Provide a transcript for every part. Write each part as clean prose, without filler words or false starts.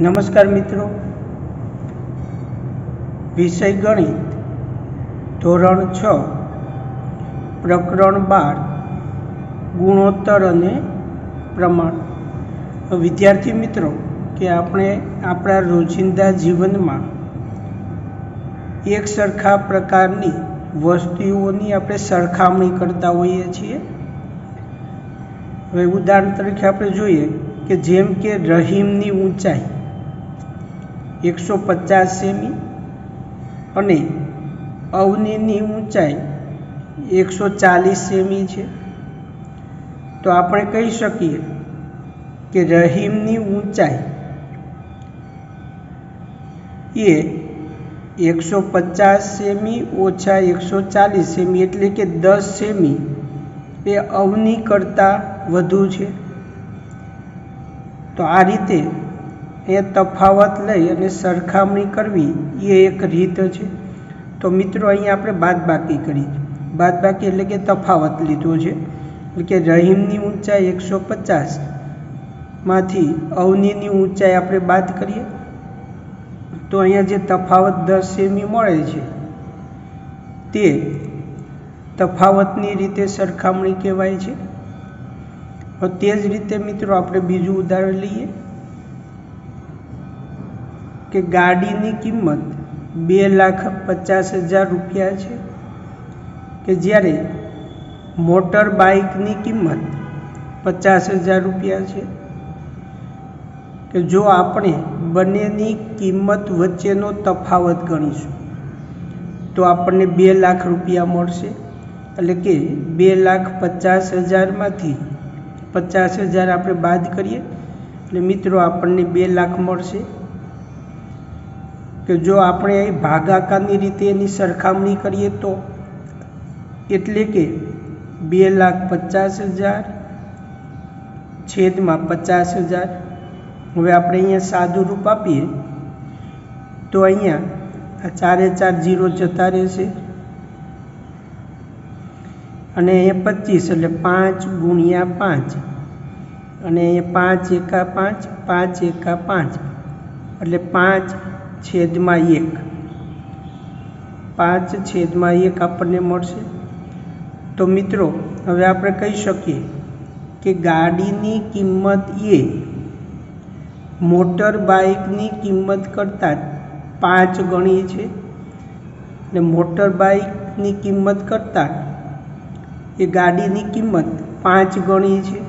नमस्कार मित्रों, विषय गणित धोरण 6 प्रकरण 12 गुणोत्तर अने प्रमाण। विद्यार्थी मित्रों के आपणे आपणा रोजिंदा जीवन में एक सरखा प्रकारनी वस्तुओनी आपणे सरखामणी करता होईए छीए। हवे उदाहरण तरीके आपणे जोईए कि जेम के रहीमनी ऊंचाई 150 सेमी अने अवनीनी ऊंचाई 140 सेमी है, तो आपणे कही सकीए कि रहीमनी ऊंचाई ये 150 सेमी ओछा 140 सेमी एटले के 10 सेमी ए अवनी करता वधु छे। तो आ रीते ए तफावत लई अने सरखामणी करवी ये एक रीत है। तो मित्रों अहीं आपणे बादबाकी करी, बादबाकी एटले के तफावत लीधो छे एटले के रहीमनी ऊंचाई 150 मांथी अवनीनी ऊंचाई आपणे बाद करीए तो अहींया जे तफावत 10 सेमी मळे छे ते तफावतनी रीते सरखामणी कहेवाय छे। तो तेज रीते मित्रों आपणे बीजुं उदाहरण लईए कि गाड़ीनी किंमत 2,50,000 रुपया है कि ज्यारे मोटर बाइकनी किंमत 50,000 रुपया है कि जो आपणे बनेनी किंमत वच्चेनो तफावत गणीशुं तो आपणे 2 लाख रुपया मळशे। एटले के 2,50,000 मांथी 50,000 आपणे बाद करीए एटले मित्रों आपणे 2 लाख मळशे कि जो आपणे भागाकारनी रीते एनी सरखामणी करीए तो एटले के 2,50,000 छेद में 50,000। हवे आपणे अहींया सादुं रूप आपीए तो अहींया आ 4 4 जीरो जता रहेशे अने अहींया 25 एटले 5 गुणिया 5 अने अहींया 5 एका 5 5 एका 5 एटले 5 छेद में 1 5 छेद में 1 आपने मळशे। तो मित्रों हवे आपणे कही शकीए कि गाड़ीनी किंमत ये मोटर बाइकनी किंमत करता 5 गणी है ने मोटर बाइकनी किंमत करता ये गाड़ीनी किंमत 5 गणी है।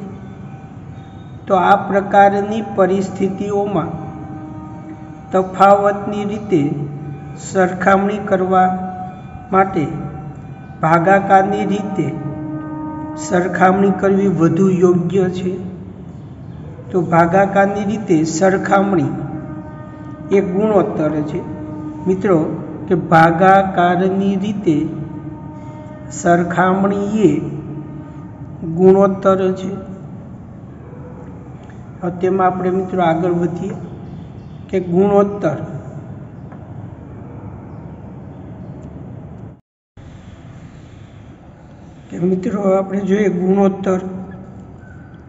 तो आ प्रकारनी परिस्थितिओं में तफावतनी रीते सरखामणी करवा माटे भागाकारनी रीते सरखामणी करवी वधु योग्य छे। तो भागाकारनी रीते सरखामणी एक गुणोत्तर है मित्रों कि भागाकारनी रीते सरखामणी ये गुणोत्तर है। अब तेमां आपणे मित्रों आगळ वधीए कि गुणोत्तर कि मित्रों आपणे जोईए गुणोत्तर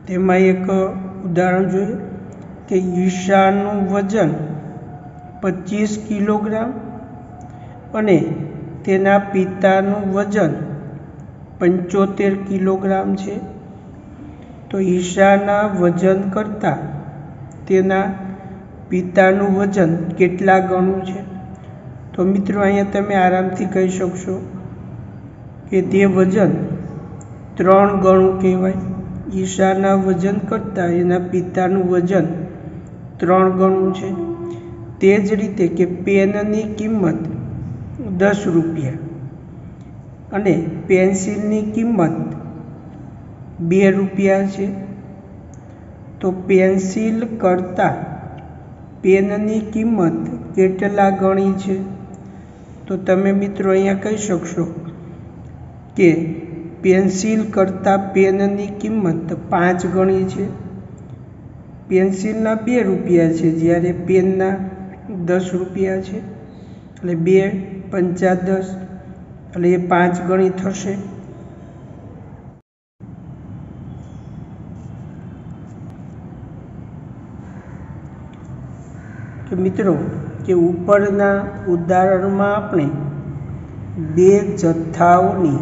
तेमां एक उदाहरण जोईए कि ईशानु वजन 25 किलोग्राम अने तेना पितानु वजन 75 किलोग्राम है। तो ईशाना वजन करता तेना पितानु वजन केटला गणुं छे। तो मित्रों अहींया तमे आरामथी कही शकशो कि ते वजन 3 गणुं कहेवाय। ईशाना वजन करता एना पितानु वजन 3 गणुं छे। तेज रीते कि पेननी किंमत 10 रुपया अने पेन्सिलनी किंमत 2 रुपया है। तो पेन्सिल करता पेननी किंमत केटला गणी है। तो तमे मित्रों अहींया कही शकशो कि पेन्सिल करता पेननी किंमत 5 गणी है। पेन्सिलना 2 रुपया है ज्यारे पेनना 10 रुपया है एटले 2 पंचा 10 एटले 5 गणी थशे। કે મિત્રો કે ઉપરના ઉદાહરણમાં આપણે બે જથ્થાઓની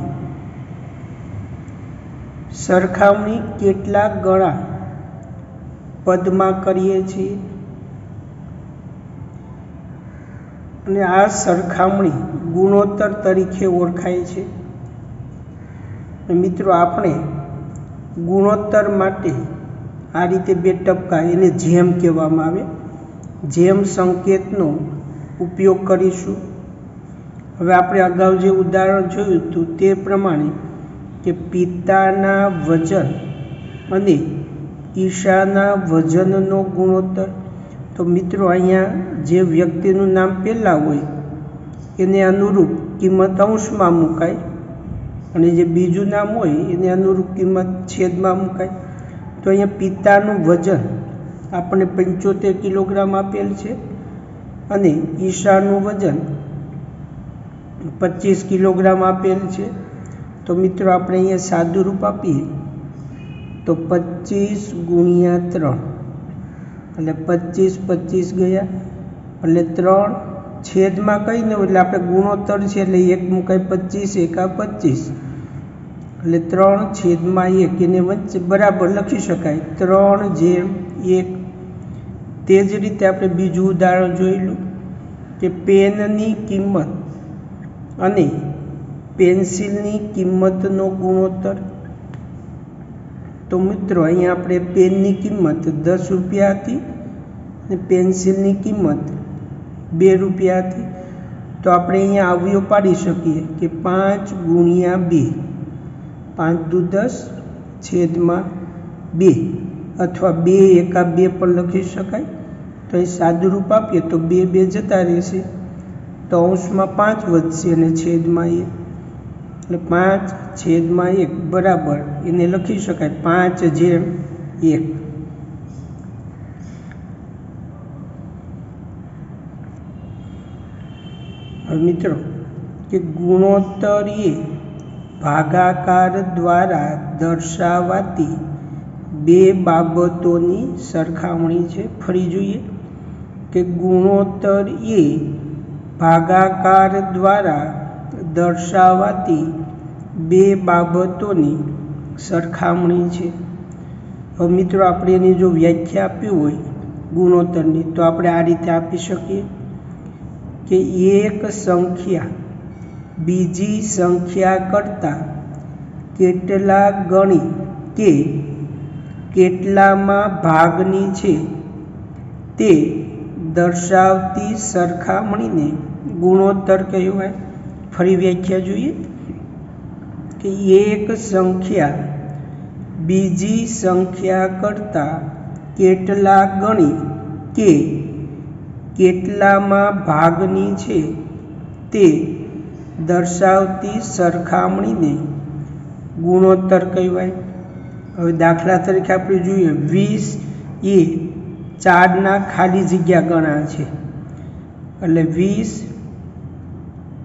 સરખામણી કેટલા ગણા પદમાં કરીએ છીએ અને આ સરખામણી ગુણોત્તર તરીકે ઓળખાય છે। મિત્રો આપણે ગુણોત્તર માટે આ રીતે બે ટપકા એને જેમ કહેવામાં આવે, જેમ સંકેતનો ઉપયોગ કરીશું। હવે આપણે અગાઉ જે ઉદાહરણ જોયું હતું તે પ્રમાણે કે પિતાના વજન અને ઈશાના વજનનો ગુણોત્તર, તો મિત્રો અહીંયા જે વ્યક્તિનું નામ પહેલાં હોય એને અનુરૂપ કિંમત અંશમાં મુકાય અને જે બીજું નામ હોય એને અનુરૂપ કિંમત છેદમાં મુકાય। તો અહીંયા પિતાનું વજન આપણને 75 કિલોગ્રામ આપેલ છે અને ઈશાનું વજન 25 કિલોગ્રામ આપેલ છે। તો મિત્રો આપણે અહીંયા સાદું રૂપ આપીએ તો 25 ગુણ્યા 3 એટલે 25 25 ગયા એટલે 3 છેદમાં કંઈ ન હોય એટલે આપણે ગુણોત્તર છે એટલે 1 મુકાય 25 એકા 25 એટલે 3 છેદમાં 1 એને વચ્ચે બરાબર લખી શકાય 3/1। તે જ રીતે આપણે બીજું ઉદાહરણ જોયેલું કે પેનની કિંમત અને પેન્સિલની કિંમતનો ગુણોત્તર। તો મિત્રો અહીંયા આપણે પેનની કિંમત 10 રૂપિયા હતી અને પેન્સિલની કિંમત 2 રૂપિયા હતી। તો આપણે અહીંયા અવયવ પાડી શકીએ કે 5 ગુણ્યા 2, 5 દુ 10 છેદમાં 2 અથવા 2 એકા 2 પણ લખી શકાય। તો અહીં સાદું રૂપ આપીએ તો 2 2 જતા રહેશે, તો અંશમાં 5 વધશે અને છેદમાં 1 એટલે 5/1 બરાબર એને લખી શકાય 5/1। હવે મિત્રો કે ગુણોત્તર એ ભાગાકાર દ્વારા દર્શાવાતી બે બાબતોની સરખામણી છે। ફરી જોઈએ કે ગુણોત્તર એ ભાગાકાર દ્વારા દર્શાવાતી બે બાબતોની સરખામણી છે। હવે મિત્રો આપણે એની જો વ્યાખ્યા આપી હોય ગુણોત્તરની તો આપણે આ રીતે આપી શકીએ કે એક સંખ્યા બીજી સંખ્યા કરતાં કેટલા ગણી કે કેટલામાં ભાગની છે તે દર્શાવતી સરખામણીને ગુણોત્તર કહેવાય। ફરી વ્યાખ્યા જોઈએ કે એક સંખ્યા બીજી સંખ્યા કરતાં કેટલા ગણી કે કેટલામાં ભાગની છે તે દર્શાવતી સરખામણીને ગુણોત્તર કહેવાય। હવે દાખલા તરીકે આપણે જોઈએ 20 એ 4ના ખાલી જગ્યા ગણા છે એટલે 20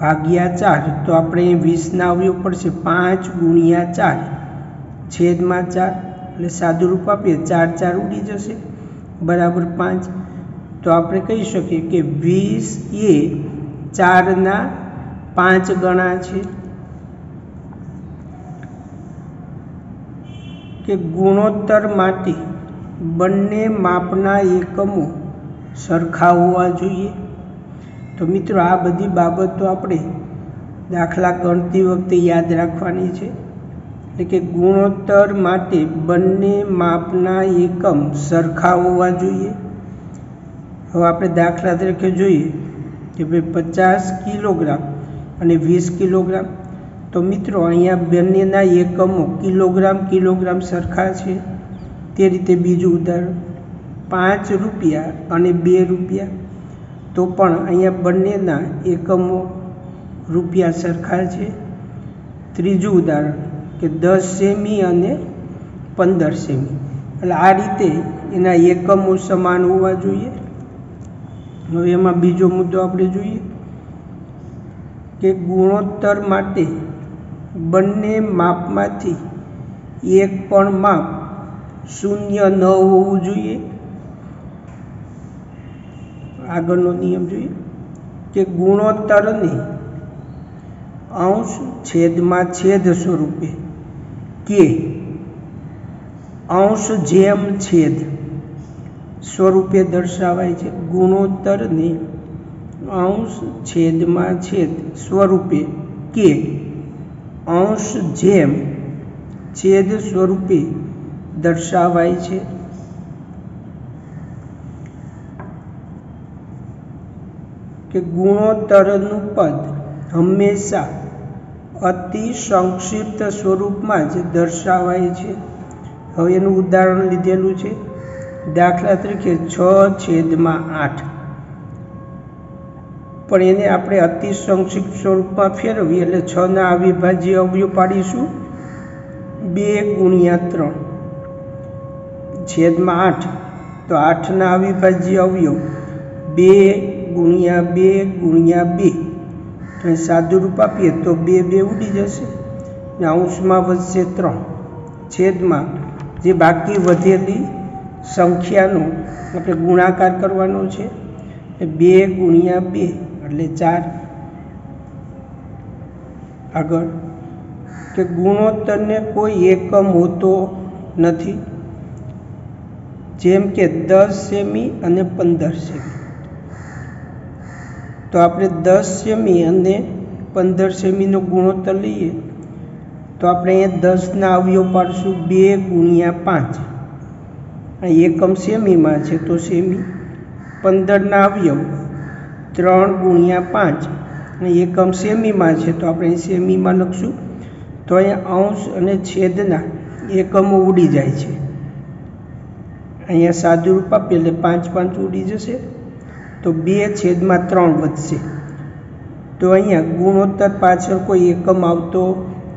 ભાગ્યા 4, તો આપણે 20ના અવયવ પડશે 5 ગુણ્યા 4 છેદમાં 4 એટલે સાદું રૂપ આપીએ 4 4 ઉડી જશે બરાબર 5। તો આપણે કહી શકીએ કે 20 એ 4ના 5 ગણા છે। કે ગુણોત્તર માટે બંને માપના એકમો સરખા હોવા જોઈએ। તો મિત્રો આ બધી બાબતો આપણે દાખલા ગણતી વખતે યાદ રાખવાની છે। એટલે કે ગુણોત્તર માટે બંને માપના એકમ સરખા હોવા જોઈએ। હવે આપણે દાખલા તરીકે જોઈએ કે ભાઈ 50 કિલોગ્રામ અને 20 કિલોગ્રામ, તો મિત્રો અહીંયા બંનેના એકમો કિલોગ્રામ કિલોગ્રામ સરખા છે। તે રીતે બીજું ઉદાહરણ 5 રૂપિયા અને 2 રૂપિયા, તો પણ અહીંયા બંનેના એકમો રૂપિયા સરખા છે। ત્રીજું ઉદાહરણ કે 10 સેમી અને 15 સેમી, એટલે આ રીતે એના એકમો સમાન હોવા જોઈએ। હવે એમાં બીજો મુદ્દો આપણે જોઈએ કે ગુણોત્તર માટે બંને માપમાંથી એક પણ માપ શૂન્ય ન હોવું જોઈએ। આગળનો નિયમ જોઈએ કે ગુણોત્તરને અંશ છેદમાં છેદ સ્વરૂપે કે અંશ જેમ છેદ સ્વરૂપે દર્શાવાય છે। ગુણોત્તરને અંશ છેદમાં છેદ સ્વરૂપે કે અંશ જેમ છેદ સ્વરૂપે દર્શાવાય છે। કે ગુણોત્તરનું પદ હંમેશા અતિ સંક્ષિપ્ત સ્વરૂપમાં જ દર્શાવાય છે। હવે એનું ઉદાહરણ લીધેલું છે, દાખલા તરીકે 6/8, પણ એને આપણે અતિ સંક્ષિપ્ત સ્વરૂપમાં ફેરવીએ એટલે 6ના અવિભાજ્ય અવયવ પાડીશું 2/3/8, તો 8ના અવિભાજ્ય અવયવ 2/2/2, સાદું રૂપ આપીએ તો 2 ઉડી જશે ને અંશમાં વધશે 3, છેદમાં જે બાકી વધેલી સંખ્યાનો આપણે ગુણાકાર કરવાનો છે, 2/2 એટલે 4। આગળ કે ગુણોત્તરને કોઈ એકમ હોતો નથી, જેમ કે 10 સેમી અને 15 સેમી। તો આપણે 10 સેમી અને 15 સેમીનો ગુણોત્તર લઈએ તો આપણે અહીંયા 10ના અવયવ પાડશું 2/5, એકમ સેમીમાં છે તો સેમી। 15ના અવયવ 3/5, એકમ સેમીમાં છે તો આપણે સેમીમાં લખશું। તો અહીંયા અંશ અને છેદના એકમો ઉડી જાય છે, અહીંયા સાદું રૂપ આપીએ એટલે 5/5 ઉડી જશે, તો 2/3 વધશે। તો અહીંયા ગુણોત્તર પાછળ કોઈ એકમ આવતો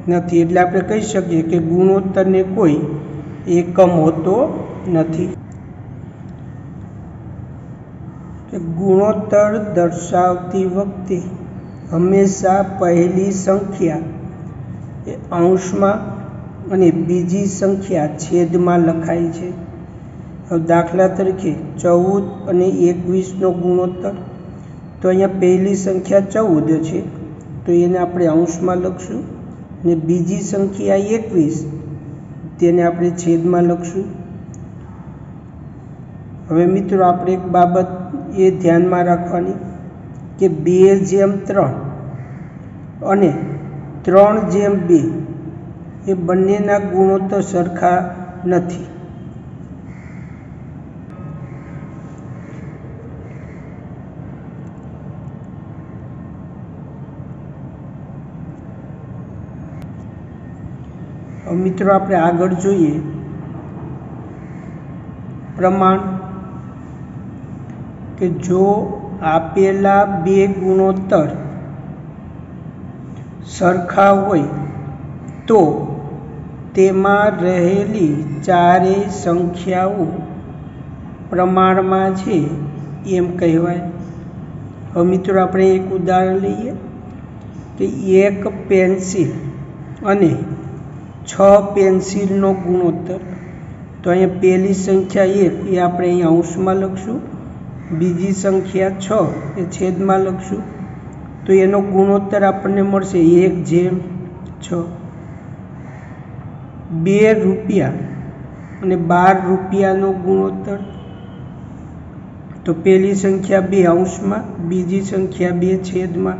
નથી, એટલે આપણે કહી શકીએ કે ગુણોત્તરને કોઈ એકમ હોતો નથી। કે ગુણોત્તર દર્શાવતી વખતે હંમેશા પહેલી સંખ્યા એ અંશમાં અને બીજી સંખ્યા છેદમાં લખાય છે। હવે દાખલા તરીકે 14 અને 21નો ગુણોત્તર, તો અહીંયા પહેલી સંખ્યા 14 છે તો એને આપણે અંશમાં લખશું, ને બીજી સંખ્યા 21 તેને આપણે છેદમાં લખશું। હવે મિત્રો આપણે એક બાબત એ ધ્યાનમાં રાખવાની કે 2/3 અને 3/2 એ બંનેના ગુણોત્તર સરખા નથી। મિત્રો આપણે આગળ જોઈએ પ્રમાણ કે જો આપેલા બે ગુણોત્તર સરખા હોય તો તેમાં રહેલી ચારેય સંખ્યાઓ પ્રમાણમાં છે એમ કહેવાય। હવે મિત્રો આપણે એક ઉદાહરણ લઈએ કે 1 પેન્સિલ અને 6 પેન્સિલનો ગુણોત્તર, તો અહીંયા પહેલી સંખ્યા 1 એ આપણે અહીંયા અંશમાં લખશું, બીજી સંખ્યા 6 એ છેદમાં લખશું, તો એનો ગુણોત્તર આપણને મળશે 1/6। 2 રૂપિયા અને 12 રૂપિયાનો ગુણોત્તર, તો પહેલી સંખ્યા 2 અંશમાં, બીજી સંખ્યા 2 છેદમાં,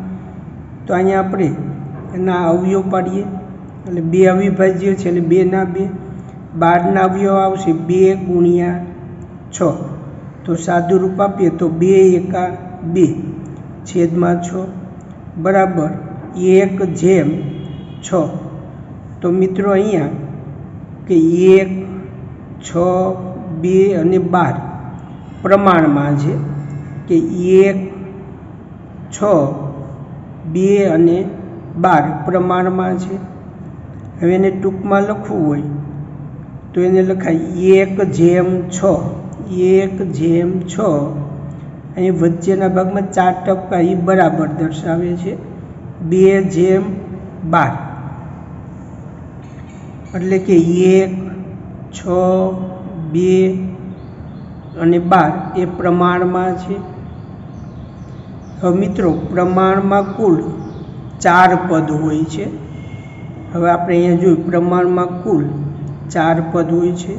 તો અહીંયા આપણે એના અવયવ પાડીએ એટલે 2 અવિભાજ્ય છે એટલે 2ના 2, 12ના અવયવ આવશે 2/6, તો સાદું રૂપ આપીએ તો 2 છેદમાં 6 બરાબર 1/6। તો મિત્રો અહીંયા કે 1, 6, 2 અને 12 પ્રમાણમાં છે કે 1, 6, 2 અને 12 પ્રમાણમાં છે। હવે એને ટૂંકમાં લખવું હોય તો એને લખાય 1/6, 1/6, અહીં વચ્ચેના ભાગમાં 4 એ બરાબર દર્શાવે છે 2/12, એટલે કે 1, 6, 2 અને 12 એ પ્રમાણમાં છે। હવે મિત્રો પ્રમાણમાં કુલ 4 પદ હોય છે। હવે આપણે અહીંયા જોયું પ્રમાણમાં કુલ 4 પદ હોય છે।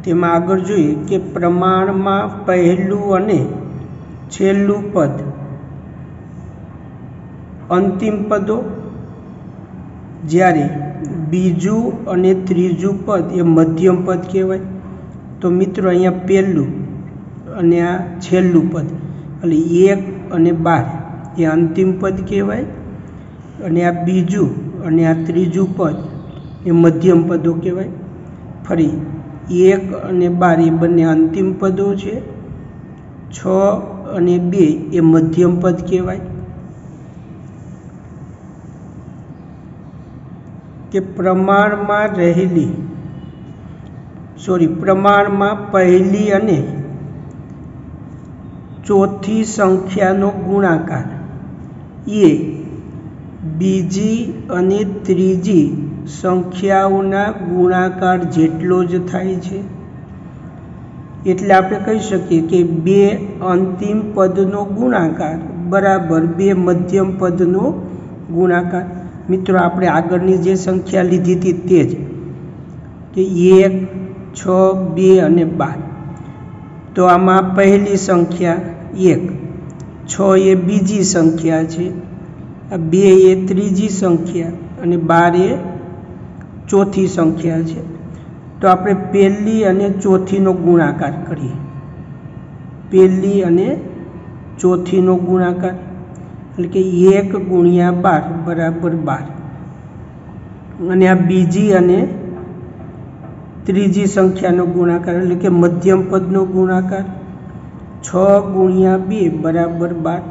તેમાં આગળ જોઈએ કે પ્રમાણમાં પહેલું અને છેલ્લું પદ અંતિમ પદો, જ્યારે બીજું અને ત્રીજું પદ એ મધ્યમ પદ કહેવાય। તો મિત્રો અહીંયા પહેલું અને આ છેલ્લું પદ એટલે 1 અને 12 એ અંતિમ પદ કહેવાય, અને આ બીજું અને આ ત્રીજું પદ એ મધ્યમ પદો કહેવાય। ફરી 1 અને 12 એ બંને અંતિમ પદો છે। 6 અને 2 એ મધ્યમ પદ કહેવાય। કે પ્રમાણમાં પહેલી અને ચોથી સંખ્યાનો ગુણાકાર એ બીજી અને ત્રીજી સંખ્યાઓના ગુણાકાર જેટલો જ થાય છે। એટલે આપણે કહી શકીએ કે 2 અંતિમ પદનો ગુણાકાર બરાબર 2 મધ્યમ પદનો ગુણાકાર। મિત્રો આપણે આગળની જે સંખ્યા લીધી હતી તે જ કે 1, 6, 2 અને 12। તો આમાં પહેલી સંખ્યા 1, 6 એ બીજી સંખ્યા છે, 2 એ ત્રીજી સંખ્યા અને 12 એ ચોથી સંખ્યા છે। તો આપણે પહેલી અને ચોથીનો ગુણાકાર કરીએ। પહેલી અને ચોથીનો ગુણાકાર એટલે કે 1 ગુણ્યા 12 બરાબર 12, અને આ બીજી અને ત્રીજી સંખ્યાનો ગુણાકાર એટલે કે મધ્યમ પદનો ગુણાકાર 6 ગુણ્યા 2 બરાબર 12।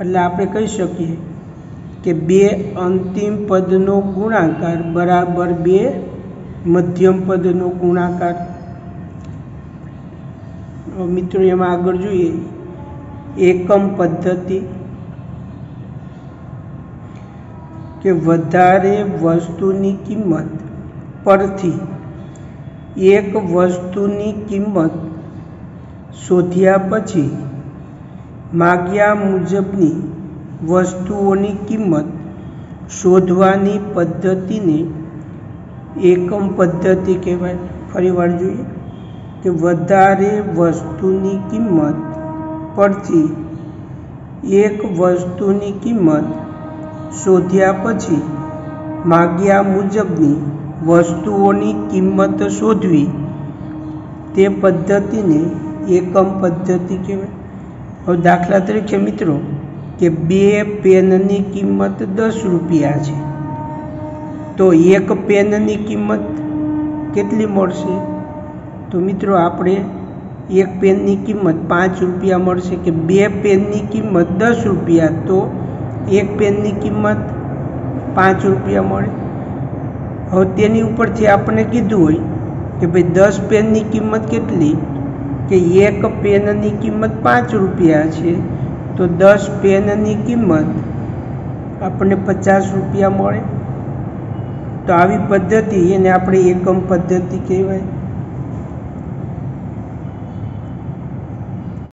એટલે આપણે કહી શકીએ કે 2 અંતિમ પદનો ગુણાકાર બરાબર 2 મધ્યમ પદનો ગુણાકાર। મિત્રો એમાં આગળ જોઈએ એકમ પદ્ધતિ, કે વધારે વસ્તુની કિંમત પરથી એક વસ્તુની કિંમત શોધ્યા પછી માગ્યા મુજબની વસ્તુઓની કિંમત શોધવાની પદ્ધતિને એકમ પદ્ધતિ કહેવાય। ફરીવાર જોઈએ કે વધારે વસ્તુની કિંમત પરથી એક વસ્તુની કિંમત શોધ્યા પછી માગ્યા મુજબની વસ્તુઓની કિંમત શોધવી તે પદ્ધતિને એકમ પદ્ધતિ કહેવાય। હવે દાખલા તરીકે મિત્રો કે 2 પેનની કિંમત 10 રૂપિયા છે, તો એક પેનની કિંમત કેટલી મળશે? તો મિત્રો આપણે એક પેનની કિંમત 5 રૂપિયા મળશે, કે 2 પેનની કિંમત 10 રૂપિયા તો એક પેનની કિંમત 5 રૂપિયા મળે। હવે તેની ઉપરથી આપણને કીધું હોય કે ભાઈ 10 પેનની કિંમત કેટલી, કે એક પેનની કિંમત 5 રૂપિયા છે, તો 10 પેનની કિંમત આપણને 50 રૂપિયા મળે। તો આવી પદ્ધતિ એને આપણે એકમ પદ્ધતિ કહેવાય।